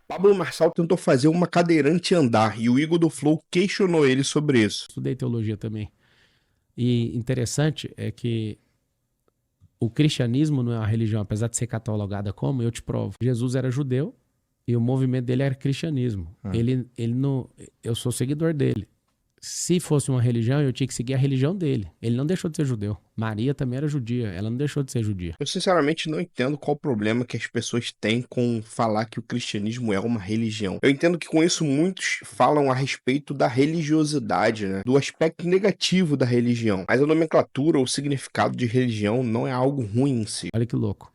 Pablo Marçal tentou fazer uma cadeirante andar e o Igor do Flow questionou ele sobre isso. Estudei teologia também. E interessante é que o cristianismo não é uma religião, apesar de ser catalogada como, eu te provo. Jesus era judeu e o movimento dele era cristianismo. Ele não, eu sou seguidor dele. Se fosse uma religião, eu tinha que seguir a religião dele. Ele não deixou de ser judeu. Maria também era judia, ela não deixou de ser judia. Eu sinceramente não entendo qual o problema que as pessoas têm com falar que o cristianismo é uma religião. Eu entendo que com isso muitos falam a respeito da religiosidade, né? Do aspecto negativo da religião. Mas a nomenclatura ou significado de religião não é algo ruim em si. Olha que louco.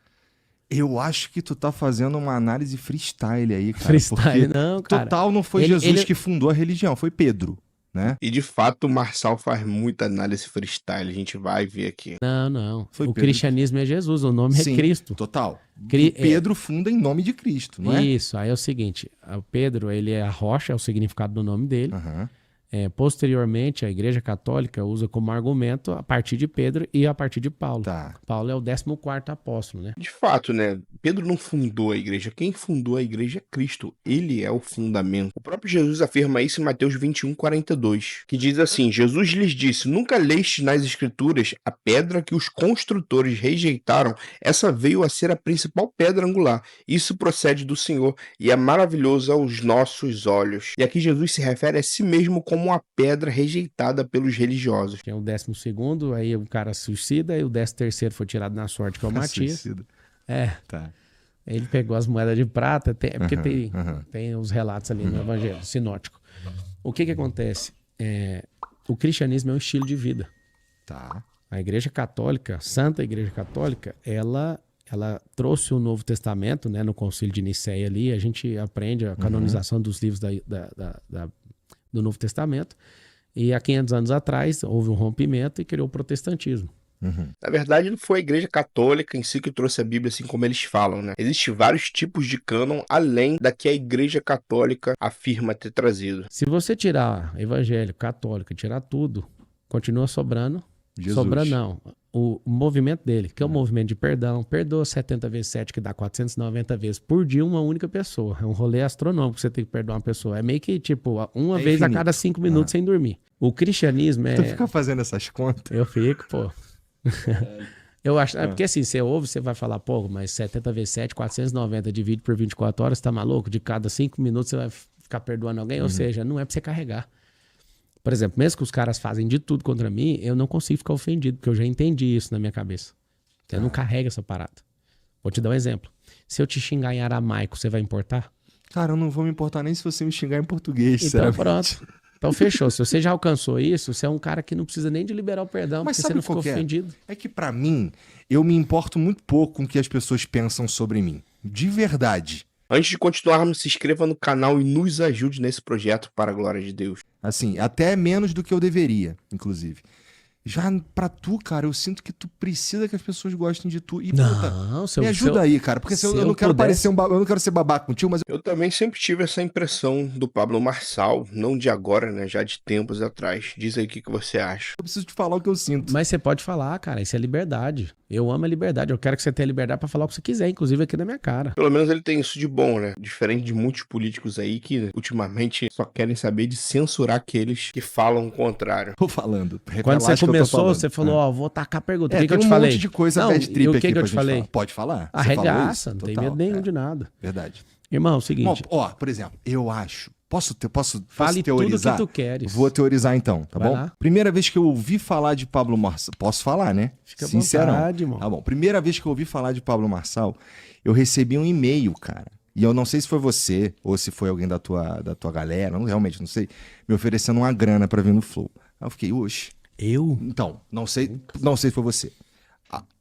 Eu acho que tu tá fazendo uma análise freestyle aí, cara. Freestyle, porque não, cara. total não foi Jesus que fundou a religião, foi Pedro, né? E de fato o Marçal faz muita análise freestyle, a gente vai ver aqui. Não. Foi O Pedro. Cristianismo é Jesus, o nome Sim, é Cristo. Total. E Pedro funda em nome de Cristo, não é? Isso, aí é o seguinte, o Pedro, ele é a rocha, é o significado do nome dele. Posteriormente, a Igreja Católica usa como argumento a partir de Pedro e a partir de Paulo. Tá. Paulo é o 14º apóstolo, né? De fato, né? Pedro não fundou a igreja. Quem fundou a igreja é Cristo. Ele é o fundamento. O próprio Jesus afirma isso em Mateus 21:42, que diz assim: Jesus lhes disse: nunca leste nas escrituras a pedra que os construtores rejeitaram? Essa veio a ser a principal pedra angular. Isso procede do Senhor e é maravilhoso aos nossos olhos. E aqui Jesus se refere a si mesmo como uma pedra rejeitada pelos religiosos. Tem o 12º, aí o cara suicida, e o 13º foi tirado na sorte, que é o Matias. Tá. Ele pegou as moedas de prata, porque tem os relatos ali no Evangelho sinótico. O que acontece? O cristianismo é um estilo de vida. Tá. A Igreja Católica, Santa Igreja Católica, ela trouxe o Novo Testamento, né, no Concílio de Nicéia ali, a gente aprende a canonização dos livros do Novo Testamento, e há 500 anos atrás houve um rompimento e criou o protestantismo. Na verdade, não foi a Igreja Católica em si que trouxe a Bíblia assim como eles falam, né? Existem vários tipos de cânon além da que a Igreja Católica afirma ter trazido. Se você tirar Evangelho, Católico, tirar tudo, continua sobrando. Jesus. Sobra não. O movimento dele, que é o movimento de perdão, perdoa 70 vezes 7, que dá 490 vezes por dia uma única pessoa. É um rolê astronômico que você tem que perdoar uma pessoa. É meio que, tipo, uma vez infinito. a cada 5 minutos sem dormir. O cristianismo Tu fica fazendo essas contas? Eu fico, pô. Eu acho, porque assim, você ouve, você vai falar, pô, mas 70 vezes 7, 490, divide por 24 horas, tá maluco? De cada 5 minutos você vai ficar perdoando alguém? Ou seja, não é pra você carregar. Por exemplo, mesmo que os caras fazem de tudo contra mim, eu não consigo ficar ofendido, porque eu já entendi isso na minha cabeça. Eu não carrego essa parada. Vou te dar um exemplo. Se eu te xingar em aramaico, você vai importar? Cara, eu não vou me importar nem se você me xingar em português, Então sinceramente. pronto. Então fechou. Se você já alcançou isso, você é um cara que não precisa nem de liberar o perdão, Mas porque sabe você não ficou qual que é? ofendido. É que pra mim, eu me importo muito pouco com o que as pessoas pensam sobre mim. De verdade. Antes de continuarmos, se inscreva no canal e nos ajude nesse projeto para a glória de Deus. Assim, até menos do que eu deveria, inclusive. Já pra tu, cara, eu sinto que tu precisa que as pessoas gostem de tu. E, Não, me ajuda aí, cara, porque eu não quero parecer eu não quero ser babaca contigo, mas Eu também sempre tive essa impressão do Pablo Marçal, não de agora, né? Já de tempos atrás. Diz aí o que você acha. eu preciso te falar o que eu sinto. Mas você pode falar, cara, isso é liberdade. Eu amo a liberdade. Eu quero que você tenha liberdade pra falar o que você quiser, inclusive aqui na minha cara. Pelo menos ele tem isso de bom, né? Diferente de muitos políticos aí que ultimamente só querem saber de censurar aqueles que falam o contrário. Tô falando. Quando você Relaxa que eu tô começou, falando. você falou, ó, vou tacar a pergunta. O que tem eu te um falei? monte de coisa Não, bad trip e o aqui que eu pra te gente falei? falar. Pode falar? Você falou Arregaça, isso? não tem Total, medo nenhum de nada. Verdade. Irmão, é o Bom, seguinte, ó, por exemplo, eu acho... Posso fale teorizar? tudo que tu queres. Vou teorizar então, tá Vai bom? lá. Primeira vez que eu ouvi falar de Pablo Marçal... Posso falar, né? Fica à Sincerão. vontade, irmão. Tá bom. Primeira vez que eu ouvi falar de Pablo Marçal, eu recebi um e-mail, cara. E eu não sei se foi você ou se foi alguém da tua galera, realmente não sei, me oferecendo uma grana pra vir no Flow. Aí eu fiquei, oxe. Eu? Então, não sei se foi você.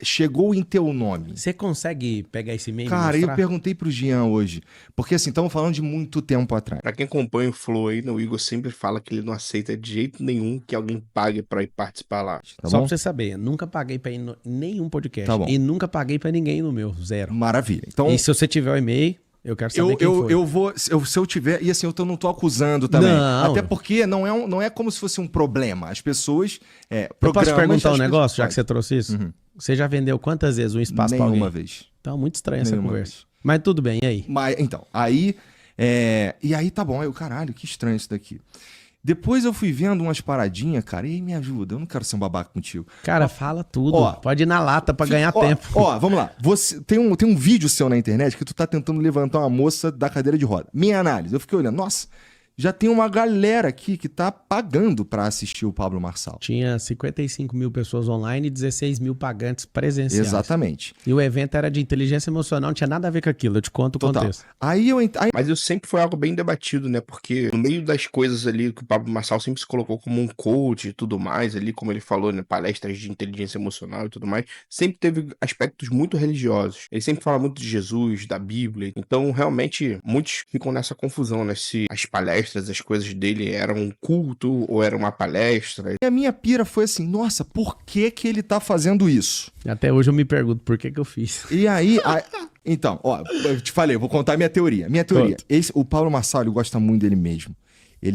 Chegou em teu nome. Você consegue pegar esse e-mail e Cara, mostrar? eu perguntei pro Jean hoje, porque assim, estamos falando de muito tempo atrás. Pra quem acompanha o Flow aí, né, o Igor sempre fala que ele não aceita de jeito nenhum que alguém pague pra ir participar lá. Tá Só bom? pra você saber, nunca paguei pra ir em nenhum podcast. Tá bom. E nunca paguei pra ninguém no meu, zero. Maravilha. Então, E se você tiver o e-mail, eu quero saber quem foi. eu vou, se eu tiver, e assim, eu não tô acusando também. Não. Até porque não é como se fosse um problema. As pessoas, Eu posso te programas, perguntar um as negócio, já pessoas- que você trouxe isso? Você já vendeu quantas vezes um espaço pra alguém? Nenhuma vez. Então, muito estranha essa Nenhuma conversa. vez. Mas tudo bem, e aí? Mas, então, aí E aí tá bom, aí eu, caralho, que estranho isso daqui. Depois eu fui vendo umas paradinhas, cara, e aí me ajuda, eu não quero ser um babaca contigo. Cara, fala tudo. Pode ir na lata pra ganhar tempo. Vamos lá. Você tem um vídeo seu na internet que tu tá tentando levantar uma moça da cadeira de roda. Minha análise, eu fiquei olhando, nossa, já tem uma galera aqui que tá pagando pra assistir o Pablo Marçal. Tinha 55 mil pessoas online e 16 mil pagantes presenciais. Exatamente. E o evento era de inteligência emocional, não tinha nada a ver com aquilo, eu te conto o contexto. Mas isso sempre foi algo bem debatido, né? Porque no meio das coisas ali que o Pablo Marçal sempre se colocou como um coach e tudo mais, ali, como ele falou, né? Palestras de inteligência emocional e tudo mais, sempre teve aspectos muito religiosos. Ele sempre fala muito de Jesus, da Bíblia. Então, realmente, muitos ficam nessa confusão, né? Se as palestras, as coisas dele eram um culto ou era uma palestra. E a minha pira foi assim, nossa, por que ele tá fazendo isso? Até hoje eu me pergunto por que eu fiz. E aí... Então, eu te falei, eu vou contar a minha teoria. O Pablo Marçal, ele gosta muito dele mesmo.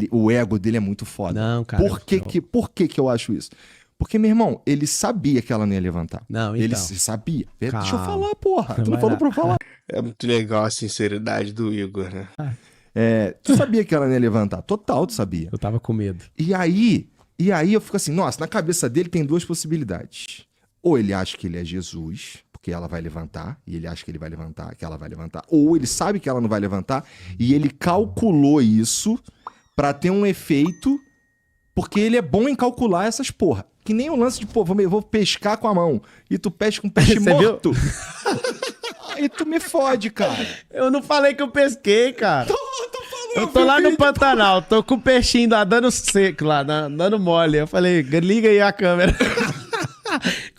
O ego dele é muito foda. Não, cara. Por que eu acho isso? Porque, meu irmão, ele sabia que ela não ia levantar. Não, então. Ele sabia. Calma. Deixa eu falar, porra. Tu não falou pra eu falar. É muito legal a sinceridade do Igor, né? Tu sabia que ela não ia levantar. Total, tu sabia. Eu tava com medo. E aí eu fico assim, nossa, na cabeça dele tem duas possibilidades. Ou ele acha que ele é Jesus, porque ela vai levantar, e ele acha que ele vai levantar, que ela vai levantar. Ou ele sabe que ela não vai levantar, e ele calculou isso pra ter um efeito, porque ele é bom em calcular essas porra. Que nem o lance de, eu vou pescar com a mão, e tu pesca com peixe morto. Aí tu me fode, cara. Eu não falei que eu pesquei, cara. Eu tô lá no Pantanal, tô com o peixinho lá dando seco, lá, dando mole. Eu falei, liga aí a câmera.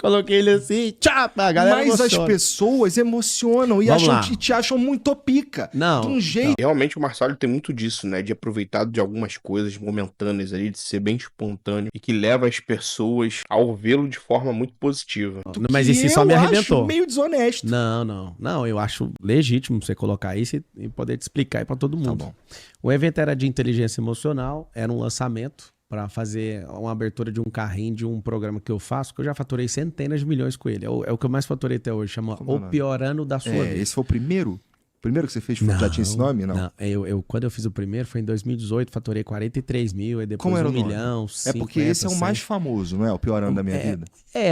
Coloquei ele assim, tchá, a galera Mas emociona. As pessoas emocionam e te acham muito pica. Não. De um jeito. Realmente o Marçal tem muito disso, né? De aproveitar de algumas coisas momentâneas ali, de ser bem espontâneo e que leva as pessoas ao vê-lo de forma muito positiva. Mas isso só me arrebentou. Eu acho meio desonesto. Não, eu acho legítimo você colocar isso e poder te explicar aí pra todo mundo. Tá bom. O evento era de inteligência emocional, era um lançamento para fazer uma abertura de um carrinho de um programa que eu faço, que eu já faturei centenas de milhões com ele. É o que eu mais faturei até hoje, chama O Piorando da Sua Vida. Esse foi o primeiro? O primeiro que você fez já tinha esse nome? Não. Quando eu fiz o primeiro foi em 2018, faturei 43 mil, e depois como era 1 milhão, 50, porque esse é o mais famoso, não é? O Piorando da Minha Vida.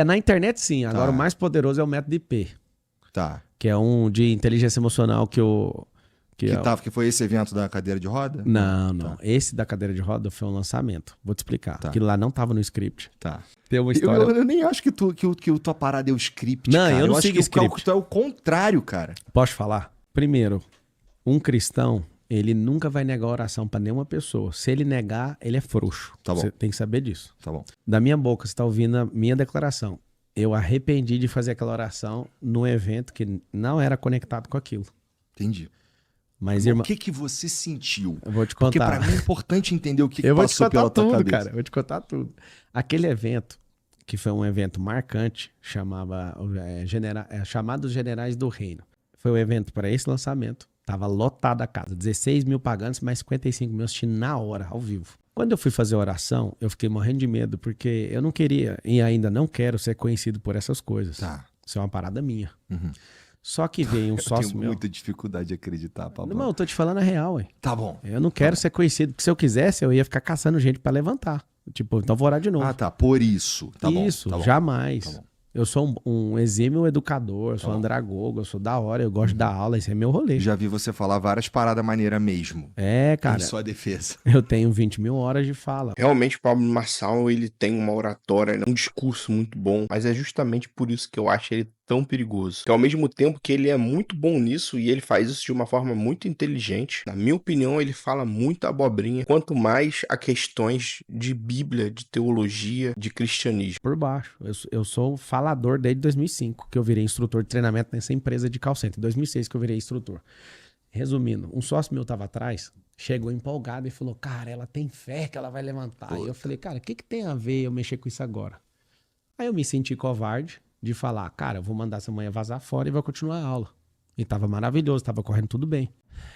Na internet sim. Agora o mais poderoso é o método IP. Tá. Que é um de inteligência emocional que eu... Que foi esse evento da cadeira de roda? Não. Tá. Esse da cadeira de roda foi um lançamento. Vou te explicar. Tá. Aquilo lá não tava no script. Tá. Tem uma história... Eu nem acho que tua parada é o script, não, cara. Eu não acho sigo que script. Tu é o contrário, cara. Posso falar? Primeiro, um cristão, ele nunca vai negar oração pra nenhuma pessoa. Se ele negar, ele é frouxo. Tá bom. Você tem que saber disso. Tá bom. Da minha boca, você tá ouvindo a minha declaração. Eu arrependi de fazer aquela oração num evento que não era conectado com aquilo. Entendi. Mas, irmão, o que você sentiu? Eu vou te contar. Porque pra mim é importante entender o que eu passou pela tua cabeça. Cara. Eu vou te contar tudo. Aquele evento, que foi um evento marcante, chamado Generais do Reino. Foi um evento para esse lançamento. Tava lotada a casa. 16 mil pagantes, mais 55 mil assistindo na hora, ao vivo. Quando eu fui fazer a oração, eu fiquei morrendo de medo, porque eu não queria, e ainda não quero ser conhecido por essas coisas. Tá. Isso é uma parada minha. Uhum. Só que veio um sócio meu... Eu tenho muita dificuldade de acreditar, Pablo. Não, eu tô te falando a real, ué. Tá bom. Eu não quero ser conhecido, porque se eu quisesse, eu ia ficar caçando gente pra levantar. Tipo, então vou orar de novo. Ah, tá. Por isso. Tá bom. Isso, tá bom. jamais. Tá bom. Eu sou um exímio educador, eu sou andragogo, eu sou da hora, eu gosto de dar aula, esse é meu rolê. Já vi você falar várias paradas maneiras mesmo. Cara. Em sua defesa. Eu tenho 20 mil horas de fala. Realmente o Pablo Marçal, ele tem uma oratória, um discurso muito bom, mas é justamente por isso que eu acho ele tão perigoso. Que ao mesmo tempo que ele é muito bom nisso e ele faz isso de uma forma muito inteligente, na minha opinião, ele fala muita abobrinha, quanto mais a questões de Bíblia, de teologia, de cristianismo. Por baixo. Eu sou falador desde 2005, que eu virei instrutor de treinamento nessa empresa de call center. Em 2006 que eu virei instrutor. Resumindo, um sócio meu tava atrás, chegou empolgado e falou, cara, ela tem fé que ela vai levantar. Puta. E eu falei, cara, o que tem a ver eu mexer com isso agora? Aí eu me senti covarde de falar, cara, eu vou mandar essa manhã vazar fora e vou continuar a aula. E tava maravilhoso, tava correndo tudo bem.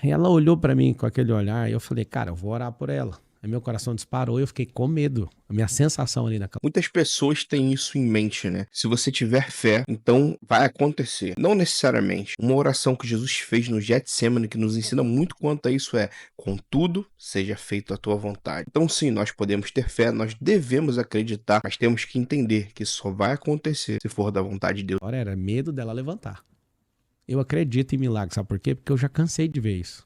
E ela olhou pra mim com aquele olhar e eu falei, cara, eu vou orar por ela. Aí meu coração disparou e eu fiquei com medo. A minha sensação ali na cama. Muitas pessoas têm isso em mente, né? Se você tiver fé, então vai acontecer. Não necessariamente. Uma oração que Jesus fez no Getsemane que nos ensina muito quanto a isso é: contudo, seja feito a tua vontade. Então sim, nós podemos ter fé, nós devemos acreditar, mas temos que entender que isso só vai acontecer se for da vontade de Deus. Agora era medo dela levantar. Eu acredito em milagres, sabe por quê? Porque eu já cansei de ver isso.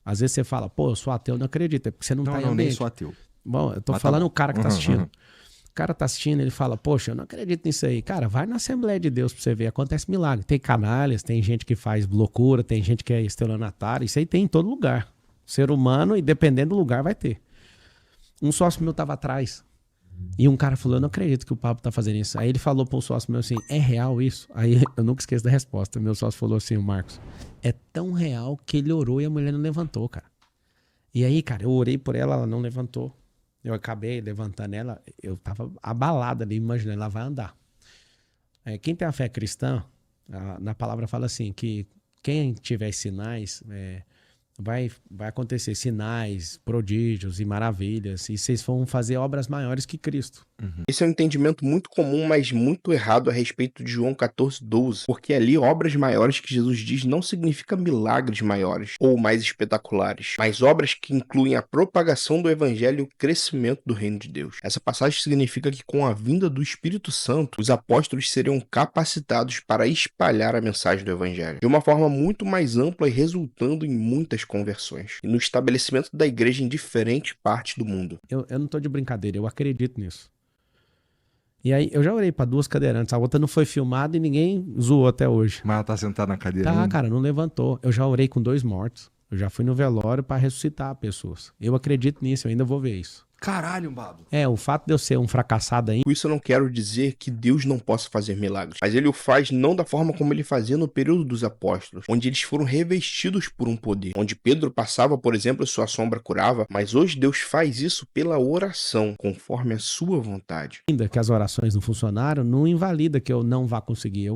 Às vezes você fala, pô, eu sou ateu, não acredito, é porque você não tá em ambiente. Não, nem sou ateu. Bom, eu tô falando o cara que tá assistindo. O cara tá assistindo, ele fala, poxa, eu não acredito nisso aí. Cara, vai na Assembleia de Deus pra você ver, acontece milagre. Tem canalhas, tem gente que faz loucura, tem gente que é estelionatário, isso aí tem em todo lugar. Ser humano, e dependendo do lugar, vai ter. Um sócio meu tava atrás, e um cara falou, eu não acredito que o Pablo tá fazendo isso. Aí ele falou pro sócio meu assim, é real isso? Aí eu nunca esqueço da resposta. Meu sócio falou assim, o Marcos, é tão real que ele orou e a mulher não levantou, cara. E aí, cara, eu orei por ela, ela não levantou. Eu acabei levantando ela, eu tava abalado ali, imaginando, ela vai andar. Quem tem a fé cristã, na palavra fala assim, que quem tiver sinais, vai acontecer sinais, prodígios e maravilhas, e vocês vão fazer obras maiores que Cristo. Esse é um entendimento muito comum, mas muito errado a respeito de João 14:12, porque ali obras maiores que Jesus diz não significa milagres maiores ou mais espetaculares, mas obras que incluem a propagação do evangelho e o crescimento do reino de Deus. Essa passagem significa que com a vinda do Espírito Santo, os apóstolos seriam capacitados para espalhar a mensagem do evangelho de uma forma muito mais ampla e resultando em muitas conversões e no estabelecimento da igreja em diferentes partes do mundo. Eu não tô de brincadeira, eu acredito nisso. E aí, eu já orei pra 2 cadeirantes, a outra não foi filmada e ninguém zoou até hoje. Mas ela tá sentada na cadeira Tá, ainda? cara, não levantou. Eu já orei com 2 mortos. Eu já fui no velório pra ressuscitar pessoas. Eu acredito nisso, eu ainda vou ver isso. Caralho, Pablo. O fato de eu ser um fracassado ainda... Com isso eu não quero dizer que Deus não possa fazer milagres, mas ele o faz não da forma como ele fazia no período dos apóstolos, onde eles foram revestidos por um poder, onde Pedro passava, por exemplo, e sua sombra curava, mas hoje Deus faz isso pela oração, conforme a sua vontade. Ainda que as orações não funcionaram, não invalida que eu não vá conseguir.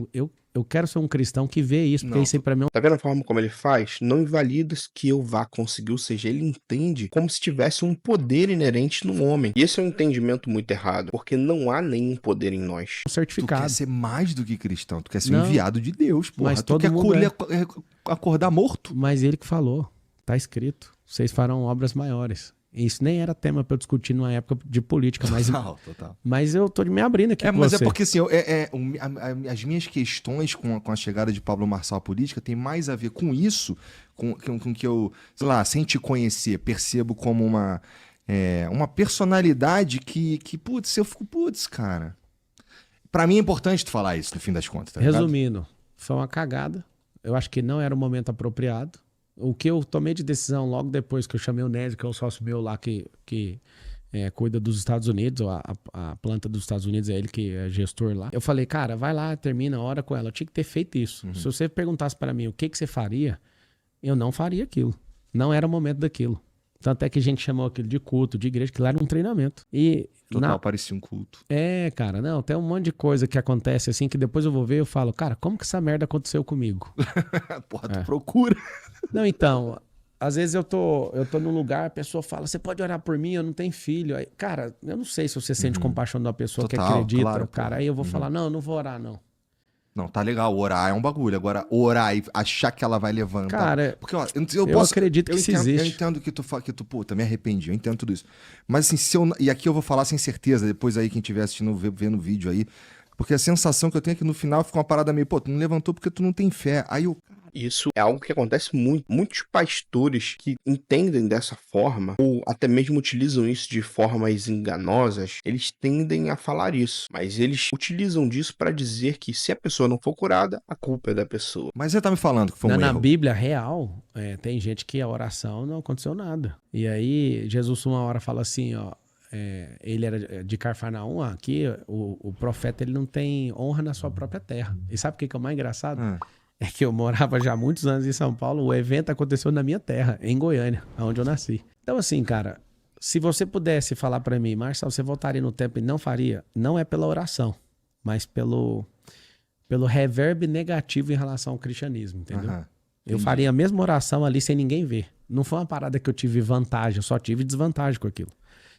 Eu quero ser um cristão que vê isso, porque isso aí pra mim... Tá vendo a forma como ele faz? Não invalida que eu vá conseguir, ou seja, ele entende como se tivesse um poder inerente no homem. E esse é um entendimento muito errado, porque não há nenhum poder em nós. certificado. Tu quer ser mais do que cristão, tu quer ser um enviado de Deus, porra. Mas tu todo quer mundo acordar morto. Mas ele que falou, tá escrito, vocês farão obras maiores. Isso nem era tema pra eu discutir numa época de política, Total. mas eu tô me abrindo aqui com mas você. é porque assim, as minhas questões com a chegada de Pablo Marçal à política tem mais a ver com isso, com que eu, sei lá, sem te conhecer, percebo como uma personalidade que putz, eu fico, cara. Pra mim é importante tu falar isso, no fim das contas, tá ligado? Resumindo, foi uma cagada. Eu acho que não era o momento apropriado. O que eu tomei de decisão logo depois que eu chamei o Nésio, que é o sócio meu lá que cuida dos Estados Unidos, a planta dos Estados Unidos, é ele que é gestor lá. Eu falei, cara, vai lá, termina, ora com ela. Eu tinha que ter feito isso. Se você perguntasse para mim o que você faria, eu não faria aquilo. Não era o momento daquilo. Tanto é que a gente chamou aquilo de culto, de igreja, que lá era um treinamento. E total, parecia um culto. Cara, não, tem um monte de coisa que acontece assim, que depois eu vou ver e eu falo, cara, como que essa merda aconteceu comigo? Porra, tu procura. Não, então, às vezes eu tô num lugar, a pessoa fala, você pode orar por mim, eu não tenho filho. Aí, cara, eu não sei se você sente compaixão de uma pessoa Total, que acredita, claro, cara. Aí eu vou falar, não vou orar, não. Não, tá legal, orar é um bagulho. Agora, orar e achar que ela vai levantar. Cara, porque, ó, eu acredito que isso existe. Eu entendo que tu, puta, me arrependi, eu entendo tudo isso. Mas assim, e aqui eu vou falar sem certeza, depois aí quem estiver assistindo, vendo o vídeo aí, porque a sensação que eu tenho é que no final fica uma parada meio, pô, tu não levantou porque tu não tem fé. Aí eu... Isso é algo que acontece muito. Muitos pastores que entendem dessa forma, ou até mesmo utilizam isso de formas enganosas, eles tendem a falar isso. Mas eles utilizam disso para dizer que se a pessoa não for curada, a culpa é da pessoa. Mas você tá me falando que foi um erro. Na Bíblia real, tem gente que a oração não aconteceu nada. E aí, Jesus uma hora fala assim, ó, ele era de Cafarnaum, aqui o profeta ele não tem honra na sua própria terra. E sabe o que é o mais engraçado? É que eu morava já há muitos anos em São Paulo, o evento aconteceu na minha terra, em Goiânia, onde eu nasci. Então assim, cara, se você pudesse falar pra mim, Marcelo, você voltaria no tempo e não faria? Não é pela oração, mas pelo reverb negativo em relação ao cristianismo, entendeu? Eu faria a mesma oração ali sem ninguém ver. Não foi uma parada que eu tive vantagem, eu só tive desvantagem com aquilo.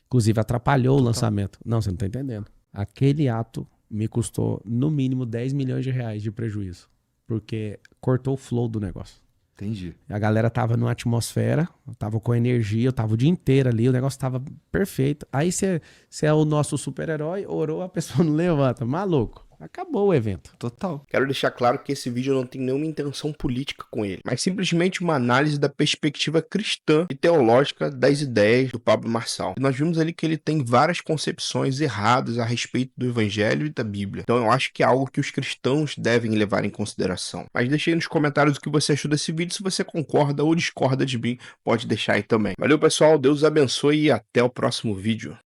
Inclusive, atrapalhou o lançamento. Não, você não tá entendendo. Aquele ato me custou, no mínimo, 10 milhões de reais de prejuízo. Porque cortou o flow do negócio. Entendi. A galera tava numa atmosfera, tava com energia, eu tava o dia inteiro ali, o negócio tava perfeito. Aí você é o nosso super-herói, orou, a pessoa não levanta. Maluco. Acabou o evento. Total. Quero deixar claro que esse vídeo não tem nenhuma intenção política com ele, mas simplesmente uma análise da perspectiva cristã e teológica das ideias do Pablo Marçal. E nós vimos ali que ele tem várias concepções erradas a respeito do Evangelho e da Bíblia. Então eu acho que é algo que os cristãos devem levar em consideração. Mas deixe aí nos comentários o que você achou desse vídeo. Se você concorda ou discorda de mim, pode deixar aí também. Valeu, pessoal. Deus abençoe e até o próximo vídeo.